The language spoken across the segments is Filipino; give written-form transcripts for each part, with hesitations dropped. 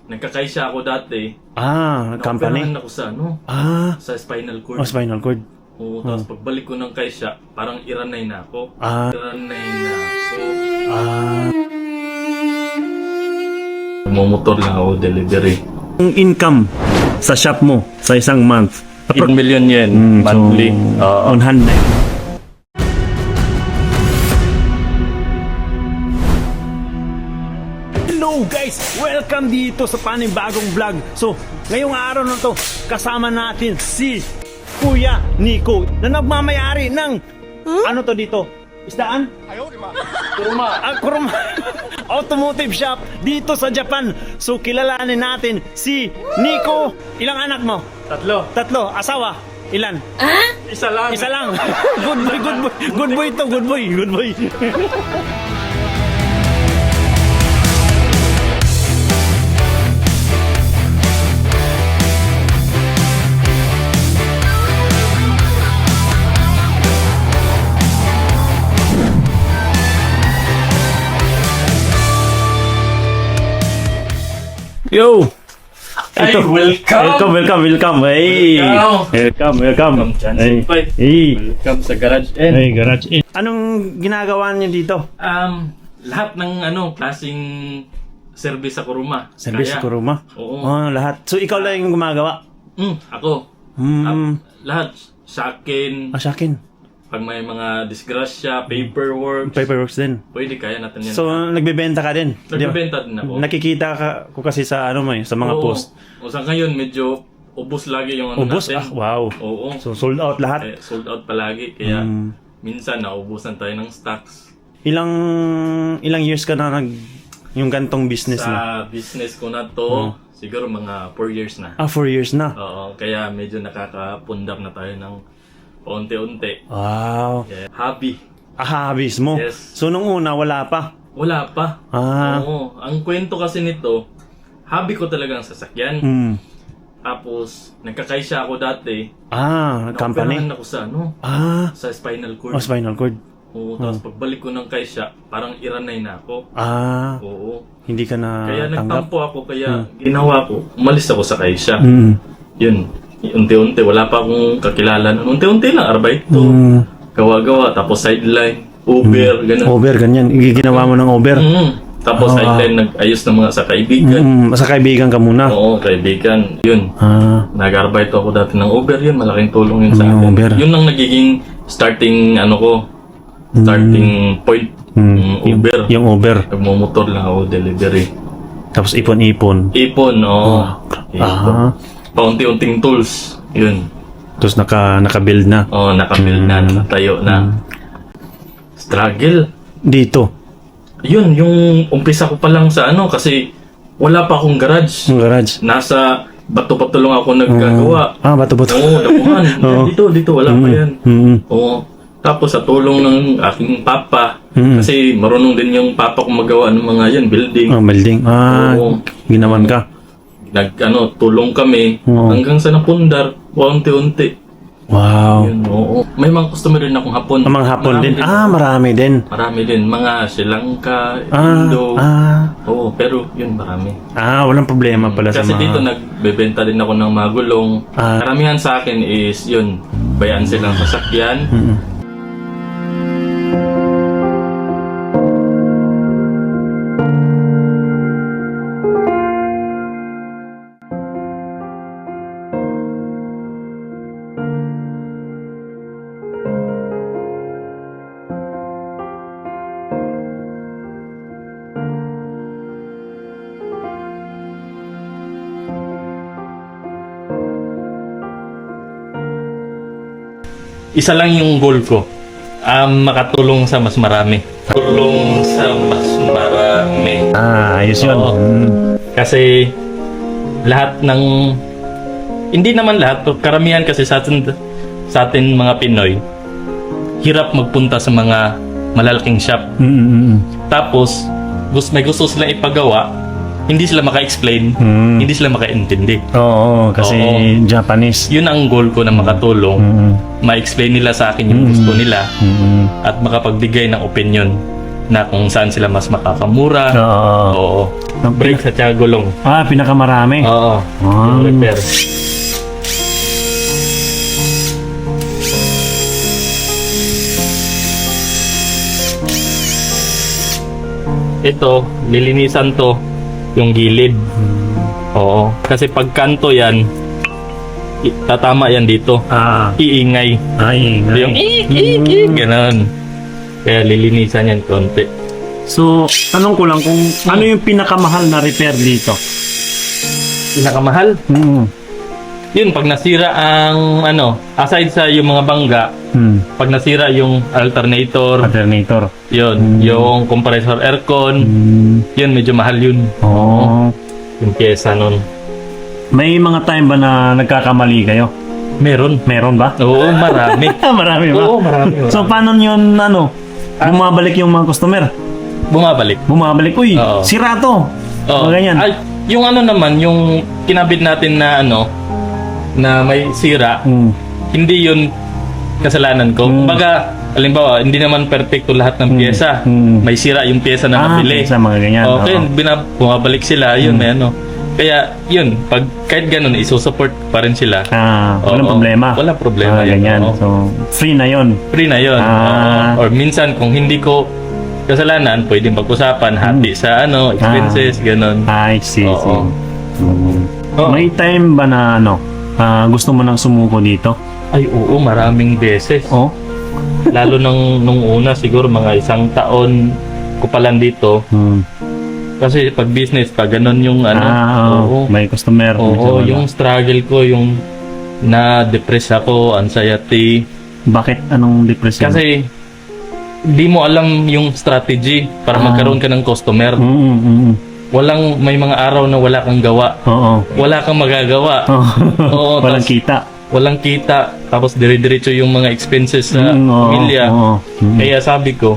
nagkakaisya ako dati. Company? Naoperahan ako sa sa spinal cord. Spinal cord. Oo, tapos pagbalik ko ng kaisya, parang iranay na ako. Mumotor lang ako, delivery. Yung income sa shop mo sa isang month? 8 million yen monthly. On hand na. Hello guys! Welcome dito sa panibagong vlog. So, ngayong araw na to, kasama natin si Kuya Nico na nagmamayari ng ano to dito? Isdaan? Kuruma. Automotive shop dito sa Japan. So, kilalanin natin si Nico. Ilang anak mo? Tatlo. Asawa? Ilan? Isa lang. Isa lang. Good boy to. Good boy. Yo! Ay, welcome. Hey! Welcome. Hey. Welcome sa Garage N. Hey, Garage N. Anong ginagawa niyo dito? Lahat ng klaseng service sa Kuruma. Service Kaya. Kuruma? Oo. Lahat. So, ikaw lang yung gumagawa? Ako. Lahat. Sa akin. Sa akin. Pag may mga disgrasya, Paperworks din. pwede kaya natin yan. So, nagbebenta ka din? Nagbebenta din ako. Nakikita ko kasi sa sa mga post. O sa ngayon, medyo ubos lagi yung Ubos? natin. Wow. Oo. So, sold out lahat? Sold out palagi. Kaya minsan naubusan tayo ng stocks. Ilang years ka na yung gantong business Sa na? business ko na to, siguro mga 4 years na. 4 years na? Oo. Kaya medyo nakakapundar na tayo ng paunti-unti. Wow. Yeah. Hobby. Habis mo? Yes. So, nung una, wala pa? Wala pa. Oo. Ang kwento kasi nito, hobby ko talaga ang sasakyan. Tapos, nagkakaisya ako dati. Company? Naoperahan ako sa sa spinal cord. Spinal cord. Oo. Tapos pagbalik ko ng kaisya, parang iranay na ako. Oo. Hindi ka na Kaya tanggap? nagtampo ako, kaya ginawa ko, umalis ako sa kaisya. Yun. Unti-unti, wala pa akong kakilala. Unti-unti lang, arbito. Gawa-gawa, tapos sideline, Uber, gano'n. Uber, ganyan. Ginawa mo ng Uber? Tapos sideline, nag-ayos ng mga sa kaibigan. Sa kaibigan ka muna? Oo, kaibigan. Yun. Nag-arbito ako dati ng Uber, yun. Malaking tulong yun sa akin. Uber. Yun ang nagiging starting, starting point. Uber. Yung Uber. Nagmumotor lang ako, delivery. Tapos ipon-ipon. Ipon. Paunti-unting tools. Yun. Tapos naka-build na. Naka-build na, nakatayo na. Struggle. Dito? Yun, yung umpisa ko pa lang sa kasi wala pa akong garage. Yung garage? Nasa bato-bato lang ako naggagawa. Bato-bato. Oo, dapuhan. Dito, wala pa yan. Oo. Tapos sa tulong ng aking papa, kasi marunong din yung papa ko magawa ng mga yan, building. Building. Oo. Ginawan ka? Tulong kami hanggang sa napundar, unti-unti. Wow. Yun, oo. May mga customer rin akong Hapon. Mga Hapon din? Marami din. Marami din. Mga Sri Lanka, Indo. Oo, pero yun, marami. Walang problema pala Kasi sa mga... dito nagbebenta din ako ng mga gulong. Karamihan sa akin is yun, bayan silang sasakyan. Isa lang yung goal ko. Makatulong sa mas marami. Tulong sa mas marami. Ayos yun. Kasi lahat ng... Hindi naman lahat. Karamihan kasi sa atin mga Pinoy, hirap magpunta sa mga malalaking shop. Tapos, may gusto silang ipagawa, hindi sila maka-explain, hindi sila maka-intindi. Kasi Japanese. Yun ang goal ko na makatulong. Ma-explain nila sa akin yung gusto nila at makapagbigay ng opinion. na kung saan sila mas makakamura. Oo. Brakes at saka gulong. Pinakamarami. Oo. Yung repair. Ito, lilinisan to yung gilid. Oo. Kasi pag kanto yan, tatama yan dito. Iingay. Yung ik, ganon. Kaya lilinisan yan konti. So, tanong ko lang kung ano yung pinakamahal na repair dito? Pinakamahal? Yun, pag nasira ang aside sa yung mga bangga, pag nasira yung alternator, yun, yung compressor aircon, yun, medyo mahal yun. Yung pyesa nun. May mga time ba na nagkakamali kayo? Meron. Meron ba? Oo, marami. Marami ba? Oo, marami. So, paano yun, bumabalik yung mga customer? Bumabalik. Uy, Oo. sira to. Oo. Ganyan. Ay, yung naman, yung kinabit natin na na may sira, hindi yun kasalanan ko. Kumbaga, halimbawa, hindi naman perfecto lahat ng pyesa. May sira yung pyesa na nabili. Pyesa, mga ganyan. Okay, bumabalik sila, yun, may Kaya, yun, pag kahit ganun, isusupport pa rin sila. Walang problema. Walang problema. Ganyan. Oo. So, free na yun. Free na yun. Or minsan, kung hindi ko kasalanan, pwedeng pag-usapan, hati sa expenses, ganun. I see. Oo. Oo. May time ba na gusto mo nang sumuko dito? Ay, oo, maraming beses. Lalo nung una, siguro mga 1 taon ko pa lang dito. Kasi pag business, pag ganun yung oo. May customer. Oo, yung struggle ko, yung na-depress ako, anxiety. Bakit? Anong depression? Kasi di mo alam yung strategy para magkaroon ka ng customer. May mga araw na wala kang gawa. Wala kang magagawa. Oo, Walang kita. Walang kita. Tapos dire-diretso yung mga expenses sa pamilya. Kaya sabi ko,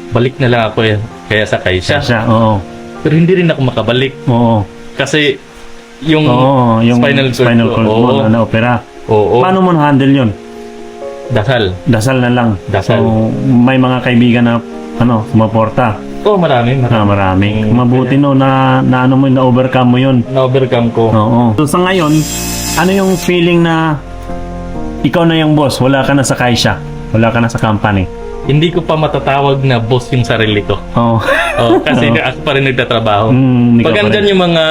balik na lang ako kaya sa Kaisya. Pero hindi rin ako makabalik. Kasi yung spinal cord mo na-opera. Oo. Paano mo na-handle yun? Dasal. Dasal na lang. Dasal. So, may mga kaibigan na sumaporta. Oo, marami. Marami. Mabuti na-overcome mo yun. Na-overcome ko. Oo. So, sa ngayon, ano yung feeling na ikaw na yung boss, wala ka na sa Kaisya, wala ka na sa company? Hindi ko pa matatawag na boss yung sarili ko. Kasi ako pa rin nagtatrabaho. Pag andyan yung mga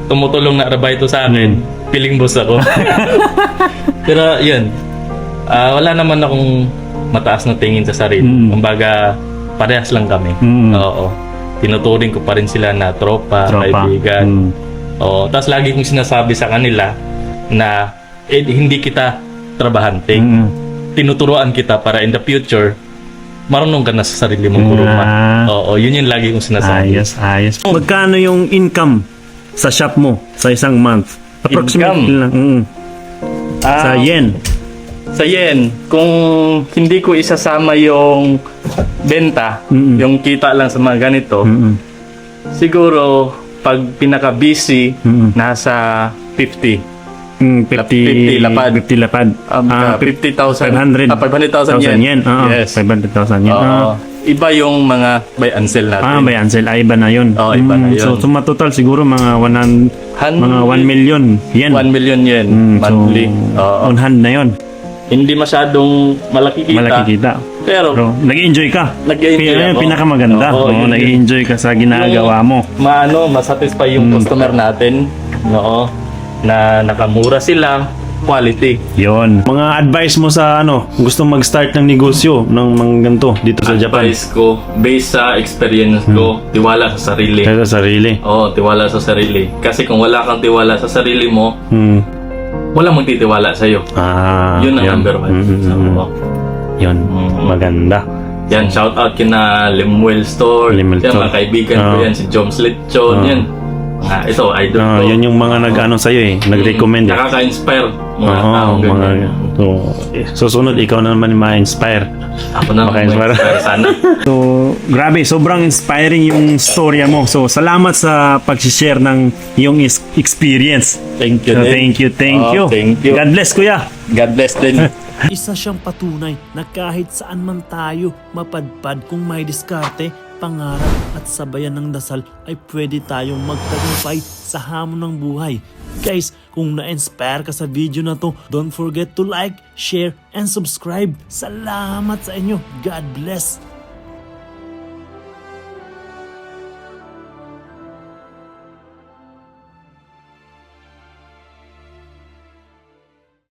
tumutulong na arabayto sa akin, feeling boss ako. Pero yun, wala naman akong mataas na tingin sa sarili. Kumbaga, parehas lang kami. Oo. Tinuturing ko pa rin sila na tropa. Kaibigan. Oo. Tapos lagi kong sinasabi sa kanila na hindi kita trabahante. Tinuturuan kita para in the future, marunong ka na sa sarili mong kuruma. Oo, yun yung lagi kong sinasabi. Ayos. Magkano yung income sa shop mo sa isang month? Approximately lang. Sa yen. Sa yen, kung hindi ko isasama yung benta, yung kita lang sa mga ganito, siguro pag pinaka-busy, nasa 50. 50 lapad. 50,000. 500,000 yen. Yes. 500,000 yen. Iba yung mga buy and sell natin. Buy and sell. Iba na yun. Iba na yun. So, total siguro mga 1 million yen. 1 million yen monthly. On hand na yun. Hindi masyadong malaki kita. Pero nag-enjoy ka. Nag-enjoy ako. Yung pinakamaganda. Nag-enjoy ka sa ginagawa mo. Masatisfy yung customer natin. Na nakamura sila, quality. Yon. Mga advice mo sa gusto mag-start ng negosyo ng mga ganito dito sa Japan? Advice ko, based sa experience ko, tiwala sa sarili. Sa sarili. Oo, tiwala sa sarili. Kasi kung wala kang tiwala sa sarili mo, walang magtitiwala sa'yo. Yun ang number one. Yun. Maganda. Yan, shout out kina Lemuel Store. Yan, mga kaibigan ko yan, si Joms Lechon. Yan. Ito, idol ko. Yun yung mga nag-ano sa'yo nag-recommend. Nakaka-inspire mga tao. Susunod, ikaw na naman ma-inspire. Ako na ma-inspire sana. So, grabe, sobrang inspiring yung storya mo. So, salamat sa pag-share ng iyong experience. Thank you. Thank you. Thank you. God bless, kuya. God bless din. Isa siyang patunay na kahit saan man tayo mapadpad kung may diskarte, pangarap at sabayan ng dasal ay pwede tayong magtagumpay sa hamon ng buhay. Guys, kung na-inspire ka sa video na to, don't forget to like, share, and subscribe. Salamat sa inyo. God bless.